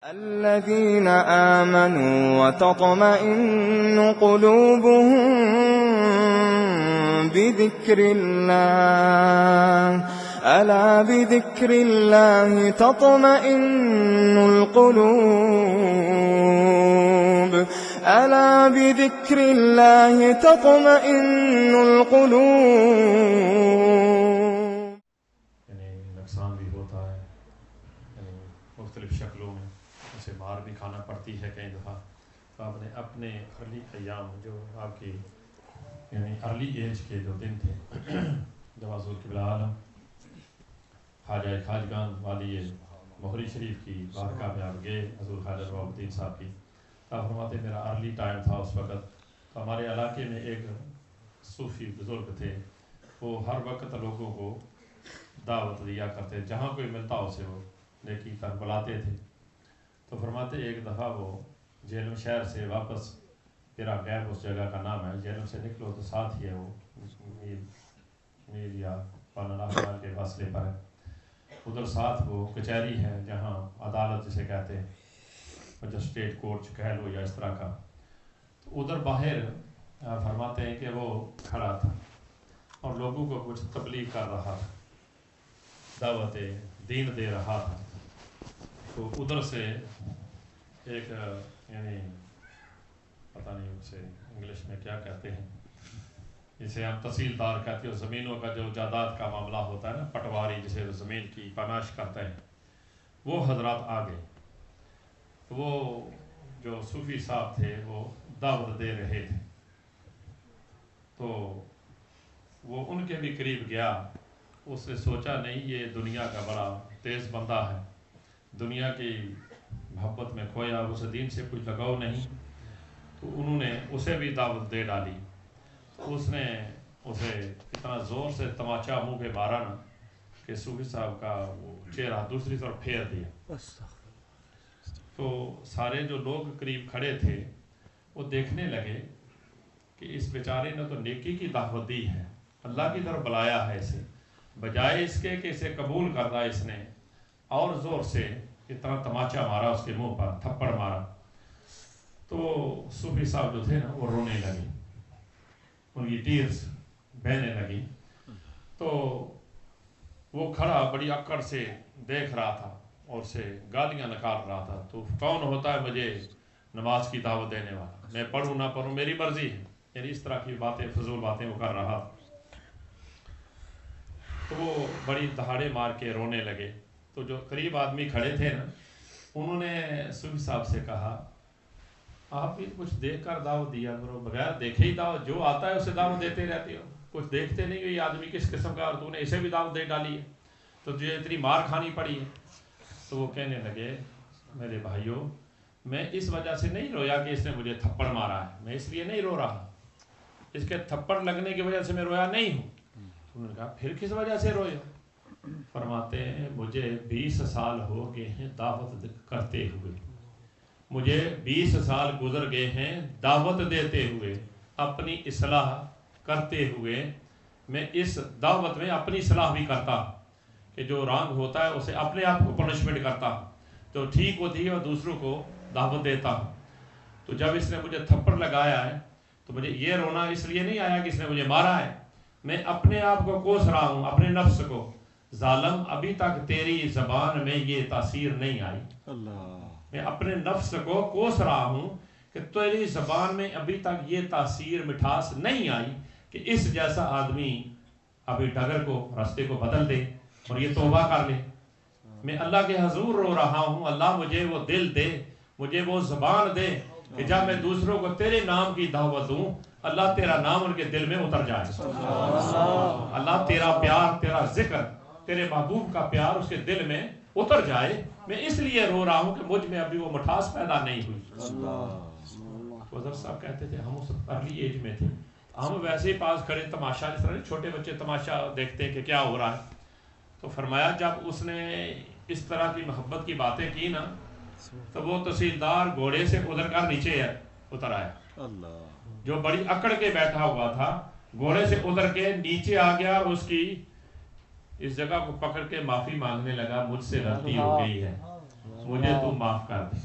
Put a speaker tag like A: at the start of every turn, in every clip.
A: الذين آمنوا وتطمئن قلوبهم بذكر الله ألا بذكر الله تطمئن القلوب ألا بذكر الله تطمئن القلوب.
B: نقصان بھی ہوتا ہے مختلف شکلوں میں، اسے مار بھی کھانا پڑتی ہے کئی دفعہ. تو آپ نے اپنے ارلی ایام جو آپ کی یعنی ارلی ایج کے جو دن تھے جب حضور قبلہ عالم خواجہ خواجگان والی مہری شریف کی بارگاہ میں آپ گئے، حضور خواجہ رباب الدین صاحب کی. آپ فرماتے میرا ارلی ٹائم تھا اس وقت. تو ہمارے علاقے میں ایک صوفی بزرگ تھے، وہ ہر وقت لوگوں کو دعوت دیا کرتے، جہاں کوئی ملتا اسے وہ نیکی تک بلاتے تھے. تو فرماتے ایک دفعہ وہ جہلم شہر سے واپس تیرا غیب اس جگہ کا نام ہے، جہلم سے نکلو تو ساتھ ہی ہے وہ میر یا پانلہ کے فاصلے پر ہے. ادھر ساتھ وہ کچہری ہے جہاں عدالت جسے کہتے ہیں، مجسٹریٹ کورٹ کہہ لو یا اس طرح کا. تو ادھر باہر فرماتے ہیں کہ وہ کھڑا تھا اور لوگوں کو کچھ تبلیغ کر رہا تھا، دعوت دین دے رہا تھا. تو ادھر سے ایک یعنی پتہ نہیں اسے انگلش میں کیا کہتے ہیں، جسے ہم تحصیلدار کہتے ہیں، زمینوں کا جو جائیداد کا معاملہ ہوتا ہے نا، پٹواری جسے زمین کی پامائش کرتے ہیں، وہ حضرات آ گئے. وہ جو صوفی صاحب تھے وہ دعوت دے رہے تھے. تو وہ ان کے بھی قریب گیا. اس نے سوچا نہیں یہ دنیا کا بڑا تیز بندہ ہے، دنیا کی محبت میں کھویا، اسے دین سے کچھ لگاؤ نہیں. تو انہوں نے اسے بھی دعوت دے ڈالی. تو اس نے اسے اتنا زور سے تماچا منہ پہ مارا نا کہ صوفی صاحب کا وہ چہرہ دوسری طرف پھیر دیا. تو سارے جو لوگ قریب کھڑے تھے وہ دیکھنے لگے کہ اس بیچارے نے تو نیکی کی دعوت دی ہے، اللہ کی طرف بلایا ہے اسے، بجائے اس کے کہ اسے قبول کرنا اس نے اور زور سے اتنا تماچا مارا، اس کے منہ پر تھپڑ مارا. تو صوفی صاحب جو تھے نا وہ رونے لگے، ان کی ٹیئرز بہنے لگی. تو وہ کھڑا بڑی اکڑ سے دیکھ رہا تھا اور اسے گالیاں نکال رہا تھا. تو کون ہوتا ہے مجھے نماز کی دعوت دینے والا، میں پڑھوں نہ پڑھوں میری مرضی ہے، یعنی اس طرح کی باتیں فضول باتیں وہ کر رہا تھا. تو وہ بڑی دہاڑے مار کے رونے لگے. تو جو قریب آدمی کھڑے تھے نا انہوں نے صوفی صاحب سے کہا آپ بھی کچھ دیکھ کر دعوت دیا کرو، بغیر دیکھے ہی دعوت، جو آتا ہے اسے دعوت دیتے رہتے ہو، کچھ دیکھتے نہیں ہو یہ آدمی کس قسم کا، اور تو نے اسے بھی دعوت دے ڈالی ہے تو تجھے اتنی مار کھانی پڑی ہے. تو وہ کہنے لگے میرے بھائیوں میں اس وجہ سے نہیں رویا کہ اس نے مجھے تھپڑ مارا ہے، میں اس لیے نہیں رو رہا، اس کے تھپڑ لگنے کی وجہ سے میں رویا نہیں ہوں. انہوں نے کہا پھر کس وجہ سے روئے؟ فرماتے ہیں مجھے 20 سال ہو گئے ہیں دعوت کرتے ہوئے، مجھے 20 سال گزر گئے ہیں دعوت دیتے ہوئے، اپنی اصلاح کرتے ہوئے. میں اس دعوت میں اپنی اصلاح بھی کرتا ہوں کہ جو رانگ ہوتا ہے اسے اپنے آپ کو پنشمنٹ کرتا ہوں، جو ٹھیک ہوتی ہے اور دوسروں کو دعوت دیتا ہوں. تو جب اس نے مجھے تھپڑ لگایا ہے تو مجھے یہ رونا اس لیے نہیں آیا کہ اس نے مجھے مارا ہے، میں اپنے آپ کو کوس رہا ہوں، اپنے نفس کو. ظالم ابھی تک تیری زبان میں یہ تاثیر نہیں آئی، میں اپنے نفس کو کوس رہا ہوں کہ تیری زبان میں ابھی تک یہ تاثیر مٹھاس نہیں آئی کہ اس جیسا آدمی ابھی ڈگر کو راستے کو بدل دے اور یہ توبہ کر لے. میں اللہ کے حضور رو رہا ہوں، اللہ مجھے وہ دل دے، مجھے وہ زبان دے کہ جب میں دوسروں کو تیرے نام کی دعوت دوں اللہ تیرا نام ان کے دل میں اتر جائے، اللہ تیرا پیار، تیرا ذکر، تیرے محبوب کا پیار اس کے دل میں اتر جائے. میں اس لیے رو رہا ہوں کہ مجھ میں ابھی وہ مٹھاس پیدا نہیں ہوئی. حضرت صاحب کہتے تھے ہم اس ارلی ایج میں تھے، ہم ویسے ہی پاس کھڑے تماشا، جس طرح چھوٹے بچے تماشا دیکھتے ہیں کہ کیا ہو رہا ہے. تو فرمایا جب اس نے اس طرح کی محبت کی باتیں کی نا تو وہ تحصیلدار گھوڑے سے ادھر کر نیچے اتر آیا، جو بڑی اکڑ کے بیٹھا ہوا تھا گھوڑے سے اتر کے نیچے آ گیا اور اس کی اس جگہ کو پکڑ کے معافی مانگنے لگا، مجھ سے غلطی ہو گئی ہے، مجھے تو معاف کر دے،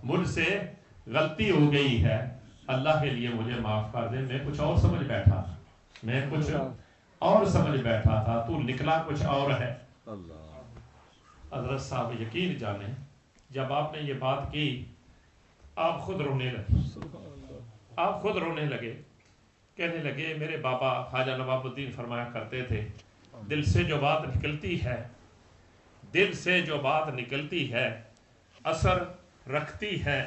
B: مجھ سے غلطی ہو گئی ہے، اللہ کے لیے مجھے معاف کر دے، میں کچھ اور سمجھ بیٹھا تھا، میں کچھ اور سمجھ بیٹھا تھا، تو نکلا کچھ اور ہے۔ حضرت صاحب یقین جانیں جب آپ نے یہ بات کی آپ خود رونے لگے، آپ خود رونے لگے، کہنے لگے میرے بابا خواجہ نواب الدین فرمایا کرتے تھے دل سے جو بات نکلتی ہے، دل سے جو بات نکلتی ہے اثر رکھتی ہے،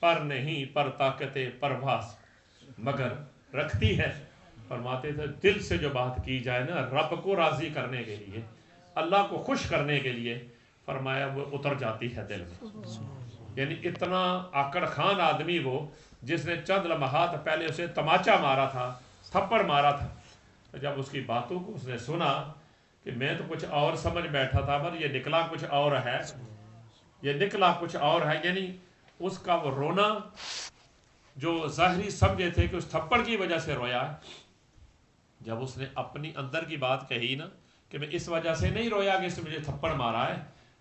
B: پر نہیں پر طاقت پرواز مگر رکھتی ہے۔ فرماتے تھے دل سے جو بات کی جائے نا رب کو راضی کرنے کے لیے، اللہ کو خوش کرنے کے لیے، فرمایا وہ اتر جاتی ہے دل میں۔ یعنی اتنا آکڑ خان آدمی وہ جس نے چند لمحات پہلے اسے تماچا مارا تھا، تھپڑ مارا تھا، جب اس کی باتوں کو اس نے سنا کہ میں تو کچھ اور سمجھ بیٹھا تھا پر یہ نکلا کچھ اور ہے، یہ نکلا کچھ اور ہے، یعنی اس کا وہ رونا جو ظاہری سمجھے تھے کہ اس تھپڑ کی وجہ سے رویا، جب اس نے اپنی اندر کی بات کہی نا کہ میں اس وجہ سے نہیں رویا کہ اس نے مجھے تھپڑ مارا ہے،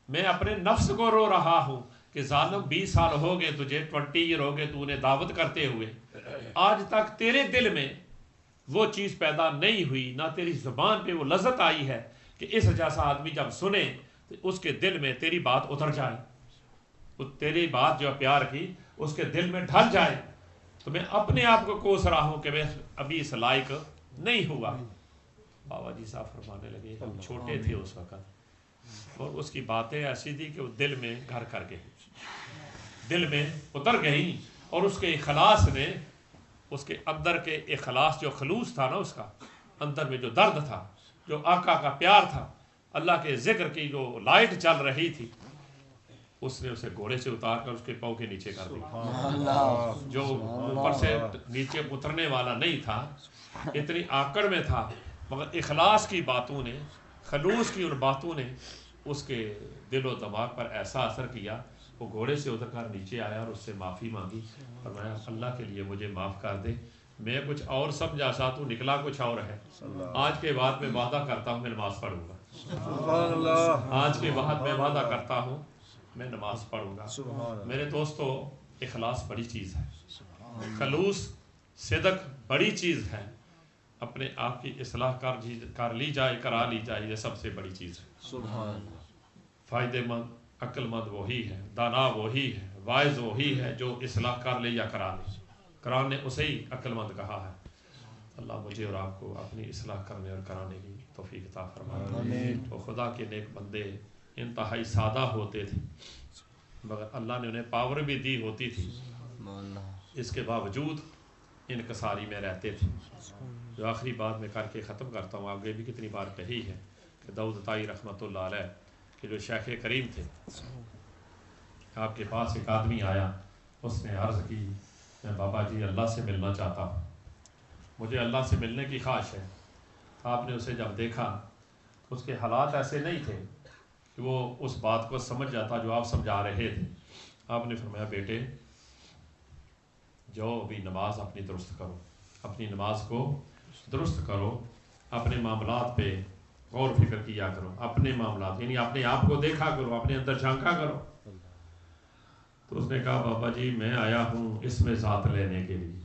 B: میں اپنے نفس کو رو رہا ہوں کہ ظالم 20 سال ہو گئے تجھے، 20 ایئر ہو گئے تو انہیں دعوت کرتے ہوئے، آج تک تیرے دل میں وہ چیز پیدا نہیں ہوئی، نہ تیری زبان پہ وہ لذت آئی ہے کہ اس جیسا آدمی جب سنے تو اس کے دل میں تیری بات اتر جائے، تیری بات جو پیار کی اس کے دل میں ڈھل جائے، تو میں اپنے آپ کو کوس رہا ہوں کہ میں ابھی اس لائق نہیں ہوا۔ بابا جی صاحب فرمانے لگے ہم چھوٹے تھے اس وقت اور اس کی باتیں ایسی تھی کہ وہ دل میں گھر کر گئی، دل میں اتر گئی، اور اس کے اخلاص نے، اس کے اندر کے اخلاص جو خلوص تھا نا، اس کا اندر میں جو درد تھا، جو آقا کا پیار تھا، اللہ کے ذکر کی جو لائٹ چل رہی تھی، اس نے اسے گھوڑے سے اتار کر اس کے پاؤں کے نیچے کر دیا، جو اوپر سے نیچے اترنے والا نہیں تھا، اتنی آکڑ میں تھا، مگر اخلاص کی باتوں نے، خلوص کی ان باتوں نے اس کے دل و دماغ پر ایسا اثر کیا، وہ گھوڑے سے اتر کر نیچے آیا اور اس سے معافی مانگی، فرمایا اللہ کے لیے مجھے معاف کر دے، میں کچھ اور سمجھا سا تو نکلا کچھ اور ہے، آج کے بعد میں وعدہ کرتا ہوں میں نماز پڑھوں گا، آج کے بعد میں وعدہ کرتا ہوں میں نماز پڑھوں گا۔ میرے دوستو اخلاص بڑی چیز ہے، خلوص صدق بڑی چیز ہے، اپنے آپ کی اصلاح کر لی جائے، کرا لی جائے، یہ سب سے بڑی چیز ہے۔ فائدہ مند عقل مند وہی ہے، دانا وہی ہے، واعظ وہی ہے جو اصلاح کر لے یا کرا لے، قرآن نے اسے ہی عقل مند کہا ہے۔ اللہ مجھے اور آپ کو اپنی اصلاح کرنے اور کرانے کی توفیق عطا فرمائے۔ تو خدا کے نیک بندے انتہائی سادہ ہوتے تھے، مگر اللہ نے انہیں پاور بھی دی ہوتی تھی، اس کے باوجود انکساری میں رہتے تھے۔ جو آخری بات میں کر کے ختم کرتا ہوں، آگے بھی کتنی بار کہی ہے کہ داؤد طائی رحمۃ اللہ علیہ کہ جو شیخ کریم تھے، آپ کے پاس ایک آدمی آیا، اس نے عرض کی میں بابا جی اللہ سے ملنا چاہتا ہوں، مجھے اللہ سے ملنے کی خواہش ہے۔ آپ نے اسے جب دیکھا اس کے حالات ایسے نہیں تھے کہ وہ اس بات کو سمجھ جاتا جو آپ سمجھا رہے تھے۔ آپ نے فرمایا بیٹے جو ابھی نماز اپنی درست کرو، اپنی نماز کو درست کرو، اپنے معاملات پہ غور فکر کیا کرو، اپنے معاملات یعنی اپنے آپ کو دیکھا کرو، اپنے اندر جھانکا کرو۔ تو اس نے کہا بابا جی میں آیا ہوں اس میں ذات لینے کے لیے،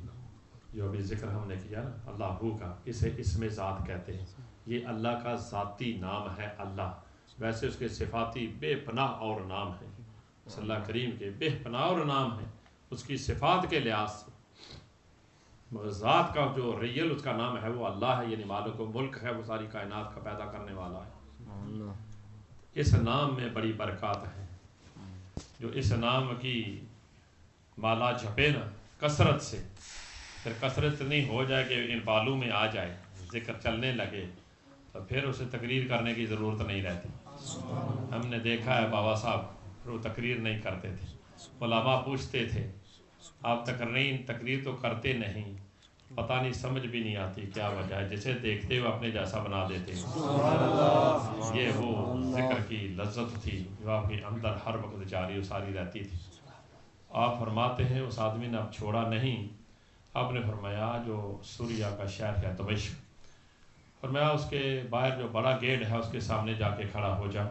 B: جو ابھی ذکر ہم نے کیا نا اللہ ہو کا، اسے اس میں ذات کہتے ہیں، یہ اللہ کا ذاتی نام ہے اللہ، ویسے اس کے صفاتی بے پناہ اور نام ہیں، صلی اللہ کریم کے بے پناہ اور نام ہیں اس کی صفات کے لحاظ سے، مگر ذات کا جو ریل اس کا نام ہے وہ اللہ ہے، یعنی مالک و ملک ہے، وہ ساری کائنات کا پیدا کرنے والا ہے۔ اس نام میں بڑی برکات ہے، جو اس نام کی مالا جھپے نا کثرت سے، پھر کثرت نہیں ہو جائے کہ ان بالوں میں آ جائے، ذکر چلنے لگے تو پھر اسے تقریر کرنے کی ضرورت نہیں رہتی۔ ہم نے دیکھا ہے بابا صاحب وہ تقریر نہیں کرتے تھے، علماء پوچھتے تھے آپ تقریر تو کرتے نہیں، پتہ نہیں سمجھ بھی نہیں آتی کیا وجہ ہے، جسے دیکھتے ہوئے اپنے جیسا بنا دیتے ہیں۔ یہ وہ ذکر کی لذت تھی جو آپ کے اندر ہر وقت جاری و ساری رہتی تھی۔ آپ فرماتے ہیں اس آدمی نے اب چھوڑا نہیں، آپ نے فرمایا جو سوریا کا شہر ہے دمشق، فرمایا اس کے باہر جو بڑا گیٹ ہے اس کے سامنے جا کے کھڑا ہو جا،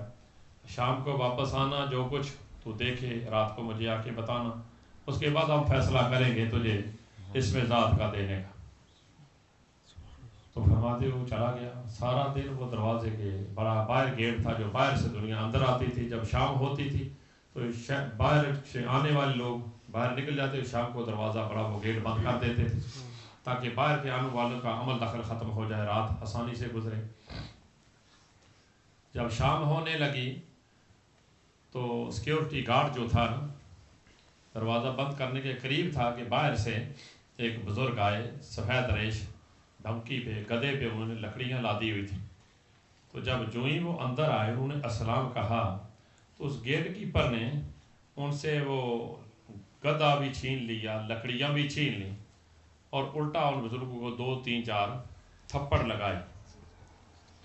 B: شام کو واپس آنا، جو کچھ تو دیکھے رات کو مجھے آ کے بتانا، اس کے بعد ہم فیصلہ کریں گے تجھے اس میں ذات کا دینے کا۔ تو فرماتے وہ چلا گیا۔ سارا دن وہ دروازے کے بڑا باہر گیٹ تھا جو باہر سے دنیا اندر آتی تھی، جب شام ہوتی تھی تو باہر سے آنے والے لوگ باہر نکل جاتے، شام کو دروازہ بڑا وہ گیٹ بند کر دیتے تھے تاکہ باہر کے آنے والوں کا عمل دخل ختم ہو جائے، رات آسانی سے گزرے۔ جب شام ہونے لگی تو سیکیورٹی گارڈ جو تھا نا، دروازہ بند کرنے کے قریب تھا کہ باہر سے ایک بزرگ آئے، سفید ریش، ڈھنکی پہ گدھے پہ انہوں نے لکڑیاں لادی ہوئی تھی۔ تو جب جو ہی وہ اندر آئے انہوں نے السلام کہا تو اس گیٹ کیپر نے ان سے وہ گدھا بھی چھین لیا، لکڑیاں بھی چھین لی، اور الٹا ان بزرگوں کو 2 3 4 تھپڑ لگائے۔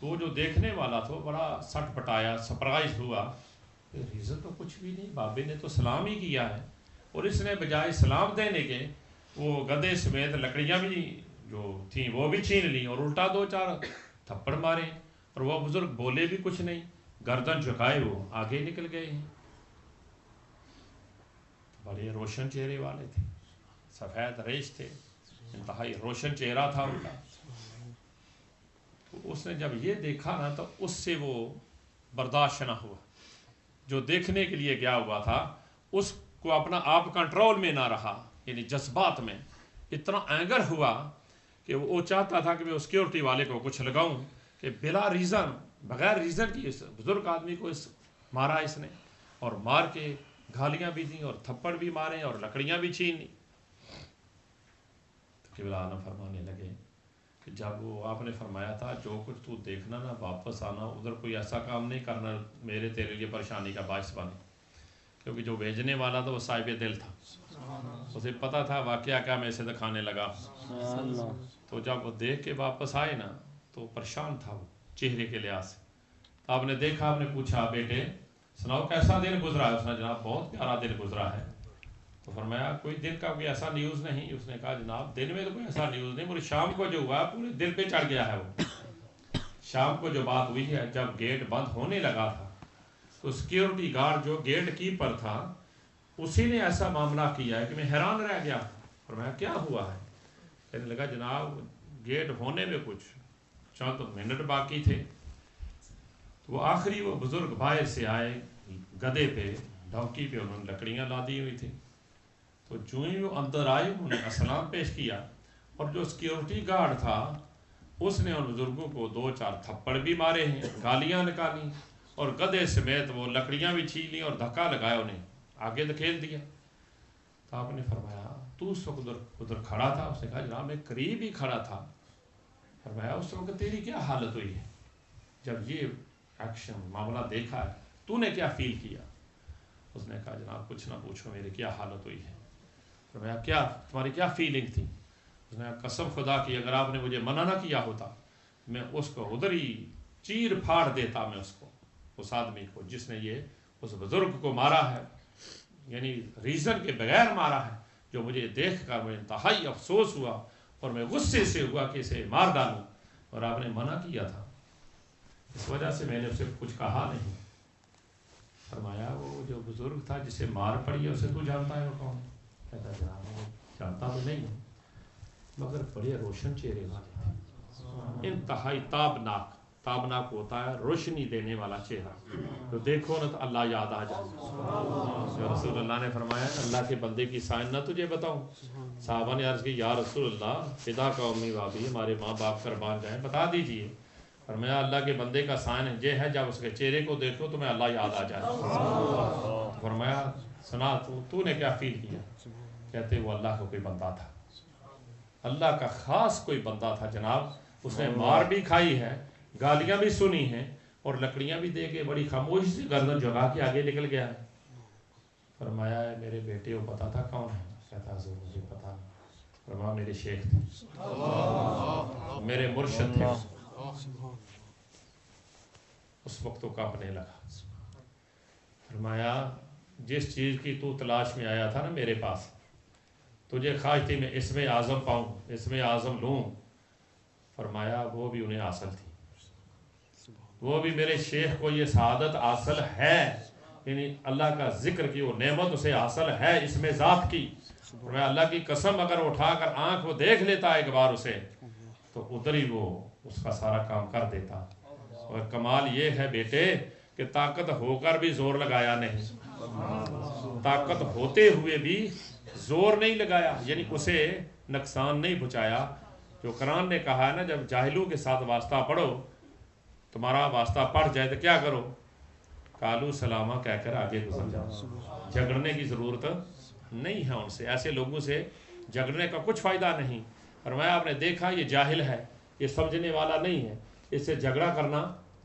B: تو وہ جو دیکھنے والا تھا بڑا سٹ پٹایا، سرپرائز ہوا، ریزن تو کچھ بھی نہیں، بابے نے تو سلام ہی کیا ہے، اور اس نے بجائے سلام دینے کے وہ گدھے سمیت لکڑیاں بھی جو تھیں وہ بھی چھین لی اور الٹا 2 4 تھپڑ مارے، اور وہ بزرگ بولے بھی کچھ نہیں، گردن جھکائے وہ آگے نکل گئے ہیں۔ بڑے روشن چہرے والے تھے، سفید ریش تھے، انتہائی روشن چہرہ تھا ان کا۔ تو اس نے جب یہ دیکھا نا تو اس سے وہ برداشت نہ ہوا، جو دیکھنے کے لیے گیا ہوا تھا اس کو اپنا آپ کنٹرول میں نہ رہا، یعنی جذبات میں اتنا اینگر ہوا کہ وہ چاہتا تھا کہ میں سیکیورٹی والے کو کچھ لگاؤں کہ بلا ریزن، بغیر ریزن کی اس بزرگ آدمی کو مارا اس نے، اور مار کے گالیاں بھی دیں اور تھپڑ بھی مارے اور لکڑیاں بھی چھین لی۔ تو قبلہ عالم فرمانے لگے کہ جب وہ آپ نے فرمایا تھا جو کچھ تو دیکھنا نا واپس آنا، ادھر کوئی ایسا کام نہیں کرنا میرے تیرے لیے پریشانی کا باعث بنے، کیونکہ جو بھیجنے والا تھا وہ صاحب دل تھا، اسے پتہ تھا واقعہ کیا میں اسے دکھانے لگا۔ تو جب وہ دیکھ کے واپس آئے نا تو پریشان تھا وہ چہرے کے لحاظ سے۔ تو آپ نے دیکھا، آپ نے پوچھا بیٹے سناؤ کیسا دن گزرا ہے؟ اس نے جناب بہت پیارا دن گزرا ہے۔ تو فرمایا کوئی دن کا کوئی ایسا نیوز نہیں؟ اس نے کہا جناب دن میں تو کوئی ایسا نیوز نہیں، پورے شام کو جو ہوا پورے دل پہ چڑھ گیا ہے وہ۔ شام کو جو بات ہوئی ہے جب گیٹ بند ہونے لگا تھا تو سیکیورٹی گارڈ جو گیٹ کیپر تھا اسی نے ایسا معاملہ کیا ہے کہ میں حیران رہ گیا۔ فرمایا کیا ہوا ہے؟ کہنے لگا جناب گیٹ ہونے میں کچھ چند منٹ باقی تھے، تو وہ آخری وہ بزرگ باہر سے آئے گدھے پہ، ڈھونکی پہ، انہوں نے لکڑیاں لادی ہوئی تھی۔ تو جو ہی وہ اندر آئے انہوں نے السلام پیش کیا، اور جو سیکیورٹی گارڈ تھا اس نے ان بزرگوں کو 2 4 تھپڑ بھی مارے ہیں، گالیاں نکالی، اور گدھے سمیت وہ لکڑیاں بھی چھین لی اور دھکا لگایا، انہیں آگے دھکیل دیا۔ تو آپ نے فرمایا تو اس وقت ادھر کھڑا تھا؟ اس نے کہا جناب میں قریب ہی کھڑا تھا۔ فرمایا اس وقت تیری کیا حالت ہوئی ہے جب یہ ایکشن معاملہ دیکھا ہے، تو نے کیا فیل کیا؟ اس نے کہا جناب کچھ نہ پوچھو میری کیا حالت ہوئی ہے۔ فرمایا کیا تمہاری کیا فیلنگ تھی؟ اس نے کہا قسم خدا کی اگر آپ نے مجھے منع نہ کیا ہوتا میں اس کو ادھر ہی چیر پھاڑ دیتا، میں اس کو، اس آدمی کو جس نے یہ اس بزرگ کو مارا ہے، یعنی ریزن کے بغیر مارا ہے، جو مجھے دیکھ کر مجھے انتہائی افسوس ہوا اور میں غصے سے ہوا کہ اسے مار ڈالوں، اور آپ نے منع کیا تھا، اس وجہ سے میں نے اسے کچھ کہا نہیں۔ فرمایا وہ جو بزرگ تھا جسے مار پڑی ہے اسے تو جانتا ہے وہ کون؟ کہتا جناب وہ جانتا تو نہیں ہوں، مگر بڑے روشن چہرے والے تھے، انتہائی تابناک ہوتا ہے روشنی دینے والا چہرہ، تو دیکھو نا تو اللہ یاد آ جائے۔ رسول اللہ نے فرمایا اللہ کے بندے کی سائن نہ تجھے بتاؤں؟ صحابہ نے عرض کی یا رسول اللہ فدا کا امی بابی، ہمارے ماں باپ قربان جائیں، بتا دیجئے۔ فرمایا اللہ کے بندے کا سائن یہ ہے جب اس کے چہرے کو دیکھو تمہیں اللہ یاد آ جائے۔ فرمایا سنا تو نے کیا فیل کیا؟ کہتے وہ اللہ کا کوئی بندہ تھا، اللہ کا خاص کوئی بندہ تھا جناب، اس نے مار بھی کھائی ہے، گالیاں بھی سنی ہیں، اور لکڑیاں بھی دے کے بڑی خاموشی سے گردن جھکا کے آگے نکل گیا ہے۔ فرمایا میرے بیٹے کو پتا تھا کون ہے؟ کہتا حضور مجھے پتا نہیں۔ فرمایا میرے شیخ تھے، میرے مرشد تھے۔ اس وقت تو کانپنے لگا۔ فرمایا جس چیز کی تو تلاش میں آیا تھا نا میرے پاس، تجھے خواہش تھی میں اسم اعظم پاؤں، اسم اعظم لوں، فرمایا وہ بھی انہیں حاصل تھی۔ وہ بھی میرے شیخ کو یہ سعادت حاصل ہے، یعنی اللہ کا ذکر کی وہ نعمت اسے حاصل ہے اس میں ذات کی. میں اللہ کی قسم اگر اٹھا کر آنکھ وہ دیکھ لیتا ایک بار اسے تو ادھر ہی وہ اس کا سارا کام کر دیتا. اور کمال یہ ہے بیٹے کہ طاقت ہو کر بھی زور لگایا نہیں، طاقت ہوتے ہوئے بھی زور نہیں لگایا، یعنی اسے نقصان نہیں پہنچایا. جو قرآن نے کہا ہے نا جب جاہلوں کے ساتھ واسطہ پڑھو، تمہارا واسطہ پڑ جائے تو کیا کرو؟ کالو سلامہ کہہ کر آگے گزر جاؤ. جھگڑنے کی ضرورت نہیں ہے ان سے، ایسے لوگوں سے جھگڑنے کا کچھ فائدہ نہیں. فرمایا آپ نے دیکھا یہ جاہل ہے، یہ سمجھنے والا نہیں ہے، اس سے جھگڑا کرنا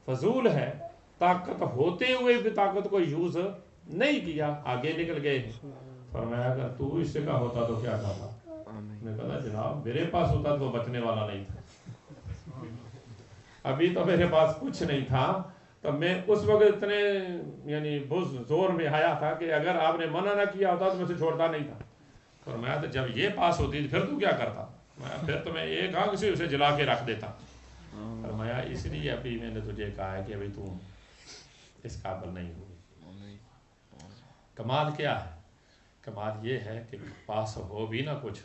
B: فضول ہے. طاقت ہوتے ہوئے بھی طاقت کو یوز نہیں کیا، آگے نکل گئے ہیں. فرمایا اگر تو اس سے کا ہوتا تو کیا کہا؟ میں کہا جناب میرے پاس ہوتا تو بچنے والا نہیں تھا، ابھی تو میرے پاس کچھ نہیں تھا، تو میں اس وقت اتنے یعنی بہت زور میں آیا تھا کہ اگر آپ نے منع نہ کیا ہوتا تو میں سے چھوڑتا نہیں تھا. فرمایا تو جب یہ پاس ہوتی پھر تو کیا کرتا؟ پھر تو میں ایک آنکھ سے اسے جلا کے رکھ دیتا. فرمایا اس لیے ابھی میں نے تجھے کہا ہے کہ ابھی تو اس قابل نہیں ہوئی. کمال کیا ہے؟ کمال یہ ہے کہ پاس ہو بھی نہ کچھ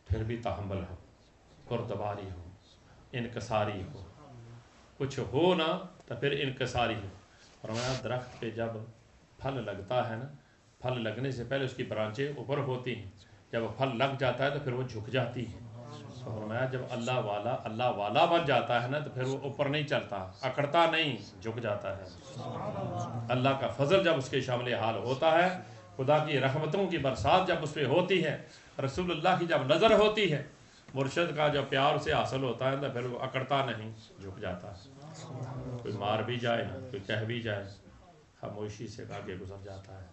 B: پھر بھی تحمل ہو، بردباری ہو، انکساری ہو. کچھ ہو نہ تو پھر انکساری ہو. فرمایا درخت پہ جب پھل لگتا ہے نا، پھل لگنے سے پہلے اس کی برانچیں اوپر ہوتی ہیں، جب پھل لگ جاتا ہے تو پھر وہ جھک جاتی ہیں. فرمایا جب اللہ والا بن جاتا ہے نا تو پھر وہ اوپر نہیں چلتا، اکڑتا نہیں، جھک جاتا ہے. اللہ کا فضل جب اس کے شامل حال ہوتا ہے، خدا کی رحمتوں کی برسات جب اس پہ ہوتی ہے، رسول اللہ کی جب نظر ہوتی ہے، مرشد کا جب پیار سے حاصل ہوتا ہے تو پھر وہ اکڑتا نہیں، جھک جاتا ہے. کوئی مار بھی جائے، کوئی کہہ بھی جائے، خاموشی سے آگے گزر جاتا ہے.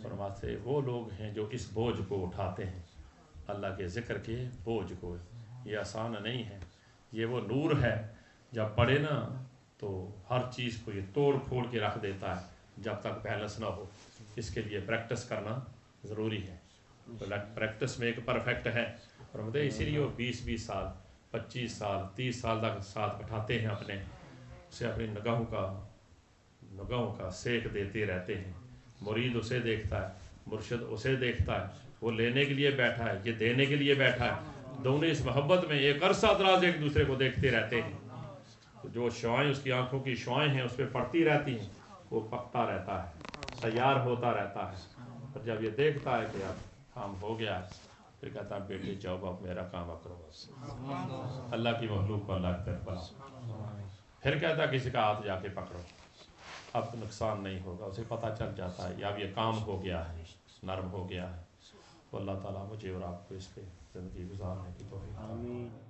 B: فرماتے وہ لوگ ہیں جو اس بوجھ کو اٹھاتے ہیں، اللہ کے ذکر کے بوجھ کو. یہ آسان نہیں ہے، یہ وہ نور ہے جب پڑھے نا تو ہر چیز کو یہ توڑ پھوڑ کے رکھ دیتا ہے جب تک بیلنس نہ ہو. اس کے لیے پریکٹس کرنا ضروری ہے. پریکٹس میں ایک پرفیکٹ ہے، اور مطلب اسی لیے وہ 20 سال 25 سال 30 سال تک ساتھ بٹھاتے ہیں، اپنے اسے اپنی نگاہوں کا سیک دیتے رہتے ہیں. مرید اسے دیکھتا ہے، مرشد اسے دیکھتا ہے. وہ لینے کے لیے بیٹھا ہے، یہ دینے کے لیے بیٹھا ہے. دونوں اس محبت میں ایک عرصہ دراز ایک دوسرے کو دیکھتے رہتے ہیں. جو شعائیں اس کی آنکھوں کی شعائیں ہیں اس پہ پڑتی رہتی ہیں، وہ پکتا رہتا ہے، تیار ہوتا رہتا ہے. اور جب یہ دیکھتا ہے کہ اب کام ہو گیا ہے، پھر کہتا ہے بیٹے جاؤ اب میرا کام اب کرو. اللہ کی مخلوق کو اللہ کی طرف بلاؤ. پھر کہتا ہے کسی کا ہاتھ جا کے پکڑو، اب نقصان نہیں ہوگا. اسے پتہ چل جاتا ہے یا اب یہ کام ہو گیا ہے، نرم ہو گیا ہے. تو اللہ تعالیٰ مجھے اور آپ کو اس پہ زندگی گزارنے کی توفیق.